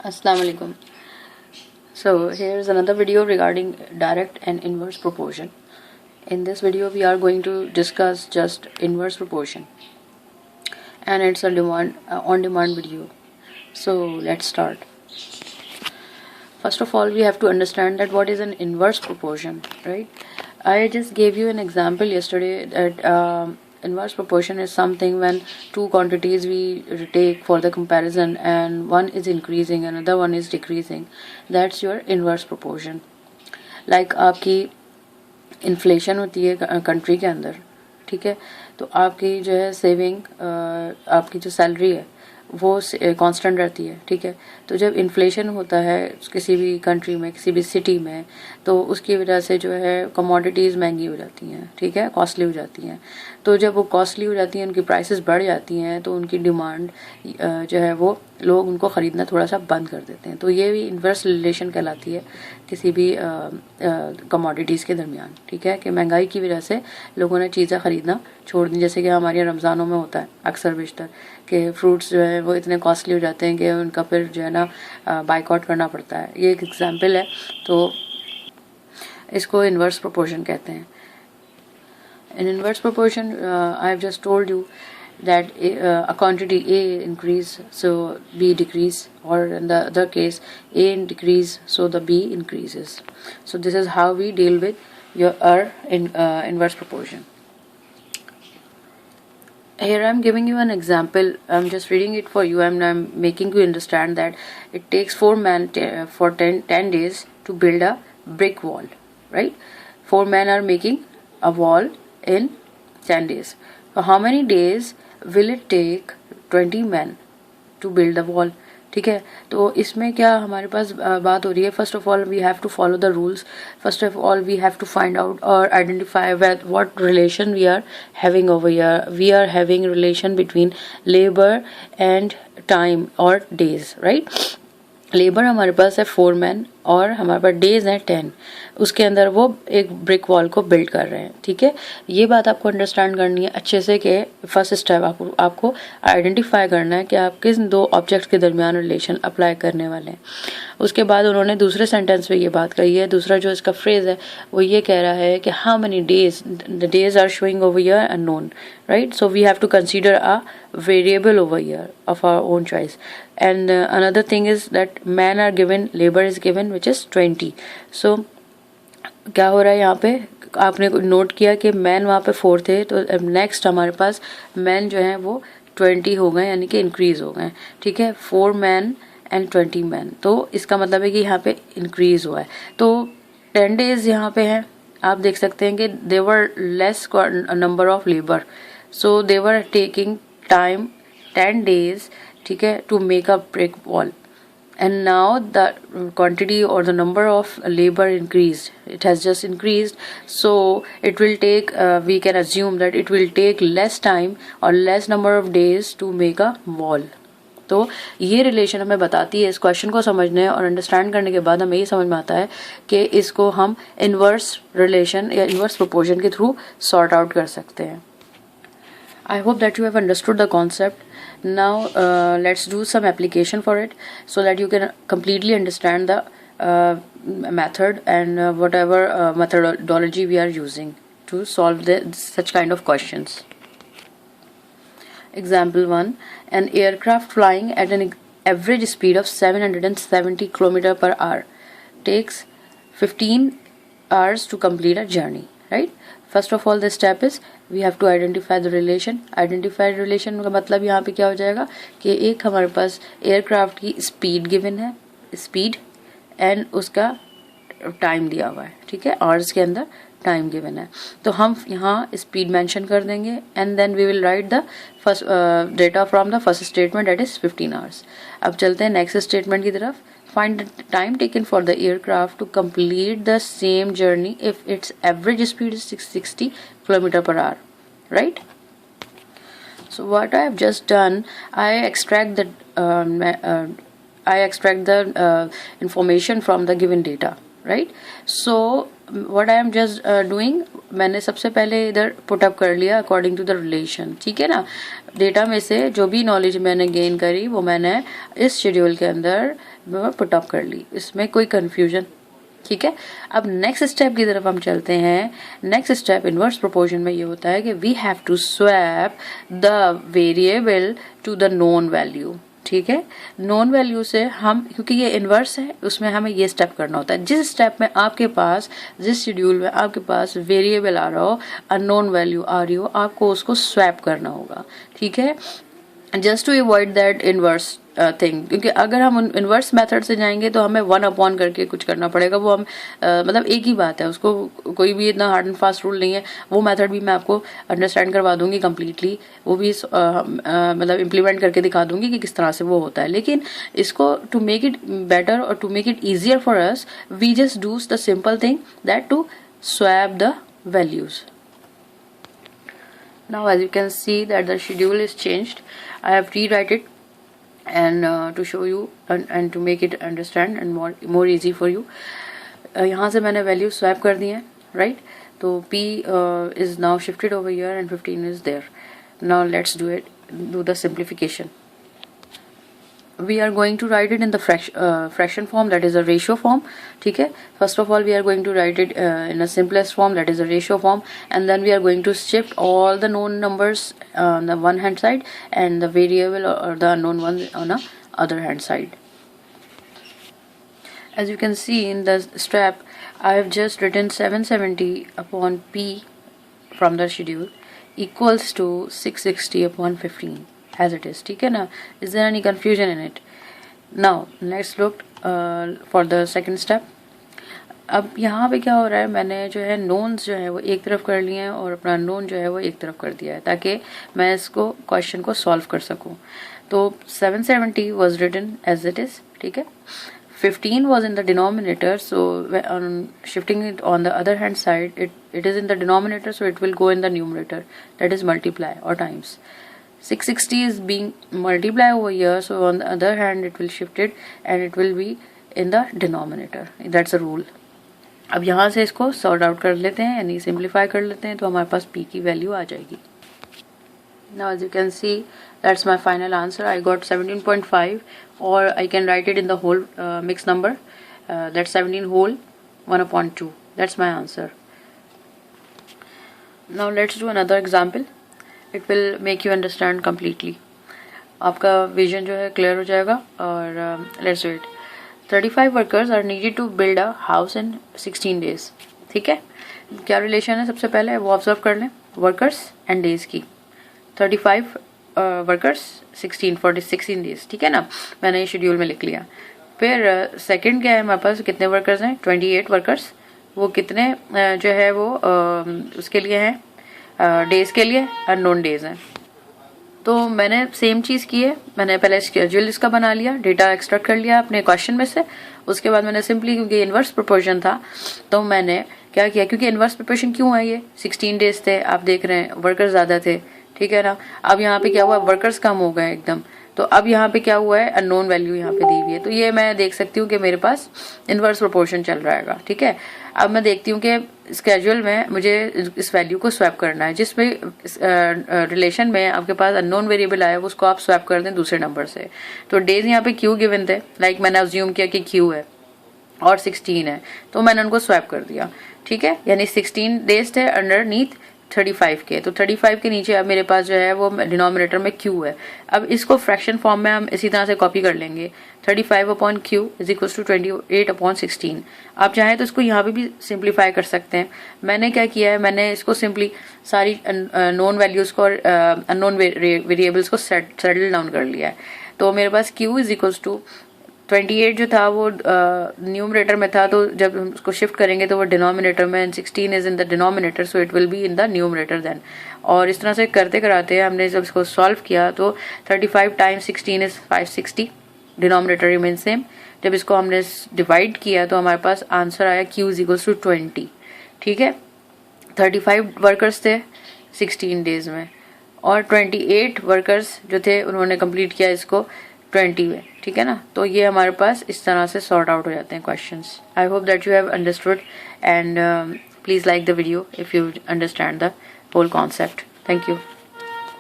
Assalamu alaikum. So here's another video regarding direct and inverse proportion. In this video we are going to discuss just inverse proportion, and it's a on-demand video. So let's start. First of all, we have to understand that what is an inverse proportion, right? I just gave you an example yesterday that inverse proportion is something when two quantities we take for the comparison and one is increasing and another one is decreasing. That's your inverse proportion. Like आपकी inflation होती है country के अंदर, ठीक है, तो आपकी जो है सेविंग, आपकी जो सैलरी है वो कांस्टेंट रहती है, ठीक है। तो जब इन्फ्लेशन होता है किसी भी कंट्री में, किसी भी सिटी में, तो उसकी वजह से जो है कमोडिटीज़ महंगी हो जाती हैं, ठीक है, कॉस्टली हो जाती हैं। तो जब वो कॉस्टली हो जाती हैं, उनकी प्राइसेस बढ़ जाती हैं, तो उनकी डिमांड जो है वो लोग उनको ख़रीदना थोड़ा सा बंद कर देते हैं। तो ये भी इन्वर्स रिलेशन कहलाती है किसी भी कमोडिटीज़ के दरमियान, ठीक है, कि महंगाई की वजह से लोगों ने चीज़ें ख़रीदना छोड़ दी। जैसे कि हमारे यहाँ रमज़ानों में होता है अक्सर बेशतर कि फ्रूट्स जो है वो इतने कॉस्टली हो जाते हैं कि उनका फिर जो है ना बाइकआउट करना पड़ता है। ये एक एग्जाम्पल है, तो इसको इन्वर्स प्रोपोर्शन कहते हैं। In inverse proportion, I have just told you that a quantity A increase, so B decrease, or in the other case, A decrease, so the B increases. So this is how we deal with our inverse proportion. Here I am giving you an example. I'm just reading it for you, and I'm making you understand that it takes 4 men for 10 days to build a brick wall, right? 4 men are making a wall in 10 days. So how many days will it take 20 men to build the wall? ठीक है, तो इसमें क्या हमारे पास बात हो रही है, first of all we have to follow the rules. First of all we have to find out और identify what relation we are having over here. We are having relation between labour and time और days, right. Labour हमारे पास है 4 man और हमारे पास days हैं 10. उसके अंदर वो एक ब्रिक वॉल को बिल्ड कर रहे हैं, ठीक है. ये बात आपको अंडरस्टैंड करनी है अच्छे से कि फर्स्ट स्टेप आपको आइडेंटिफाई करना है कि आप किस दो ऑब्जेक्ट्स के दरमियान रिलेशन अप्लाई करने वाले हैं. उसके बाद उन्होंने दूसरे सेंटेंस में ये बात कही है, दूसरा जो इसका फ्रेज है वो ये कह रहा है कि how many days, the days are showing over here unknown, right? So we have to consider a variable over here of our own choice. And another thing is that men are given, labor is given, which is 20. So क्या हो रहा है यहाँ पे, आपने note किया कि man वहाँ पे 4 थे, तो नेक्स्ट हमारे पास मैन जो है वो 20 हो गए, यानी कि इंक्रीज हो गए, ठीक है. 4 मैन एंड 20 मैन, तो इसका मतलब है कि यहाँ पे इंक्रीज हुआ है. तो 10 डेज यहाँ पे हैं, आप देख सकते हैं कि they were less number of labour, so they were taking time 10 days, ठीक है, to make a brick wall. And now the quantity or the number of labor increased, it has just increased, so it will take, we can assume that it will take less time or less number of days to make a wall. तो ये relation हमें बताती है, इस question को समझने और understand करने के बाद हमें ये समझ में आता है कि इसको हम इन्वर्स रिलेशन या इन्वर्स प्रोपोर्शन के थ्रू सॉर्ट आउट कर सकते हैं. I hope that you have understood the concept. Now let's do some application for it so that you can completely understand the method and whatever methodology we are using to solve such kind of questions. Example 1. An aircraft flying at an average speed of 770 km per hour takes 15 hours to complete a journey, right? First of all, the step is we have to identify the relation. Identify relation का मतलब यहाँ पे क्या हो जाएगा कि एक हमारे पास एयरक्राफ्ट की स्पीड गिवन है, स्पीड एंड उसका टाइम दिया हुआ है, ठीक है, आवर्स के अंदर टाइम गिवन है. तो हम यहाँ स्पीड मेंशन कर देंगे and then we will write the first data from the first statement, that is 15 hours. अब चलते हैं नेक्स्ट स्टेटमेंट की तरफ. Find the time taken for the aircraft to complete the same journey if its average speed is 660 km per hour, right? So what I have just done, I extract the information from the given data. Right. So what I am just doing, मैंने सबसे पहले इधर put up कर लिया according to the relation. ठीक है ना. Data में से जो भी नॉलेज मैंने गेन करी वो मैंने इस शेड्यूल के अंदर पुट अप कर ली. इसमें कोई कंफ्यूजन. ठीक है. अब नेक्स्ट स्टेप की तरफ हम चलते हैं. नेक्स्ट स्टेप इनवर्स प्रोपोर्शन में ये होता है कि we have to swap the variable to the known value. ठीक है. नॉन वैल्यू से हम, क्योंकि ये इनवर्स है, उसमें हमें ये स्टेप करना होता है. जिस स्टेप में आपके पास, जिस शेड्यूल में आपके पास वेरिएबल आ रहा हो, अननोन वैल्यू आ रही हो, आपको उसको स्वैप करना होगा. ठीक है. Just to avoid that inverse thing, क्योंकि अगर हम इनवर्स मेथड से जाएंगे तो हमें 1 अपॉन करके कुछ करना पड़ेगा. वो हम मतलब एक ही बात है, उसको कोई भी इतना हार्ड एंड फास्ट रूल नहीं है. वो मेथड भी मैं आपको अंडरस्टैंड करवा दूंगी कम्प्लीटली. वो भी मतलब इम्प्लीमेंट करके दिखा दूंगी कि किस तरह से वो होता है. लेकिन इसको टू मेक इट बेटर और to make it easier for us, we just do the simple thing that to swap the values. Now as you can see that the schedule is changed, I have rewrite it and to show you and to make it understand and more easy for you. यहाँ से मैंने value swap कर दी है, right. तो P is now shifted over here and 15 is there. Now let's do the simplification. We are going to write it in the fraction form, that is a ratio form. ठीक है. First of all we are going to write it in a simplest form, that is a ratio form, and then we are going to shift all the known numbers on the one hand side and the variable or the unknown one on the other hand side. As you can see in the step, I have just written 770 upon P from the schedule equals to 660 upon 15 as it is. ठीक है ना. Is there any confusion in it? Now let's look for the second step. अब यहाँ पे क्या हो रहा है, मैंने जो है नोन्स जो है वो एक तरफ कर लिए हैं और अपना नोन जो है वो एक तरफ कर दिया है, ताकि मैं इसको क्वेश्चन को सॉल्व कर सकूँ. तो 770 was written as it is. ठीक है. 15 was in the denominator, so on shifting it on the other hand side, it is in the denominator, so it will go in the numerator, that is multiply or times. 660 is being multiplied over here, so on the other hand it will shift it and it will be in the denominator. That's a rule. अब यहाँ से इसको sort out कर लेते हैं, यानी simplify कर लेते हैं, तो हमारे पास P की वैल्यू आ जाएगी. Now as you can see, that's my final answer. I got 17.5, or I can write it in the whole mixed number. That's 17 whole 1 upon 2. That's my answer. Now let's do another example. It will make you understand completely. आपका vision जो है clear हो जाएगा. और let's do it. 35 workers are needed to build a house in 16 days. ठीक है. क्या relation है सबसे पहले वो ऑब्जर्व कर लें, वर्कर्स एंड डेज की. 35 वर्कर्स 16 डेज. ठीक है ना. मैंने ये शेड्यूल में लिख लिया. फिर सेकंड क्या है हमारे पास, कितने वर्कर्स हैं, 28 वर्कर्स. वो कितने जो है वो उसके लिए हैं, डेज के लिए अननोन डेज हैं. तो मैंने सेम चीज़ की है. मैंने पहले शेड्यूल इसका बना लिया, डेटा एक्सट्रैक्ट कर लिया अपने क्वेश्चन में से. उसके बाद मैंने सिंपली, क्योंकि इन्वर्स प्रोपोर्शन था, तो मैंने क्या किया, क्योंकि इन्वर्स प्रोपोर्शन क्यों है, ये 16 डेज थे, आप देख रहे हैं वर्कर्स ज़्यादा थे. ठीक है ना. अब यहाँ पे क्या हुआ, वर्कर्स कम हो गए एकदम. तो अब यहाँ पे क्या हुआ है, अननोन वैल्यू यहाँ पे दी हुई है. तो ये मैं देख सकती हूँ कि मेरे पास इन्वर्स प्रोपोर्शन चल रहा है. ठीक है. अब मैं देखती हूँ कि स्केड्यूल में मुझे इस वैल्यू को स्वैप करना है. जिसमें रिलेशन में आपके पास अननोन वेरिएबल आया, उसको आप स्वैप कर दें दूसरे नंबर से. तो डेज यहाँ पे क्यू गिवन थे, लाइक मैंने अज्यूम किया कि क्यू है और 16 है, तो मैंने उनको स्वैप कर दिया. ठीक है. यानी 16 डेज थे अंडरनीथ 35 के. तो 35 के नीचे अब मेरे पास जो है वो डिनोमिनेटर में क्यू है. अब इसको फ्रैक्शन फॉर्म में हम इसी तरह से कॉपी कर लेंगे. 35 upon Q is equal to 28 upon 16. आप चाहें तो इसको यहाँ पे भी सिंप्लीफाई कर सकते हैं. मैंने क्या किया है, मैंने इसको सिंपली सारी नोन वैल्यूज को और अननोन वेरिएबल्स को सेटल डाउन कर लिया है. तो मेरे पास क्यू इज इक्वल टू 28 जो था वो न्यूमरेटर में था, तो जब हम उसको शिफ्ट करेंगे तो वो डिनोमिनेटर में, and 16 is in the denominator, so it will be in the numerator then. और इस तरह से करते कराते हमने जब इसको सॉल्व किया तो 35 times 16 is 560, denominator remain same. जब इसको हमने डिवाइड किया तो हमारे पास आंसर आया Q इज इक्वल टू 20. ठीक है. 35 वर्कर्स थे 16 डेज में, और 28 वर्कर्स जो थे उन्होंने कंप्लीट किया इसको 20 में, ठीक है ना। तो ये हमारे पास इस तरह से सॉर्ट आउट हो जाते हैं questions. I hope that you have understood and please like the video if you understand the whole concept. Thank you.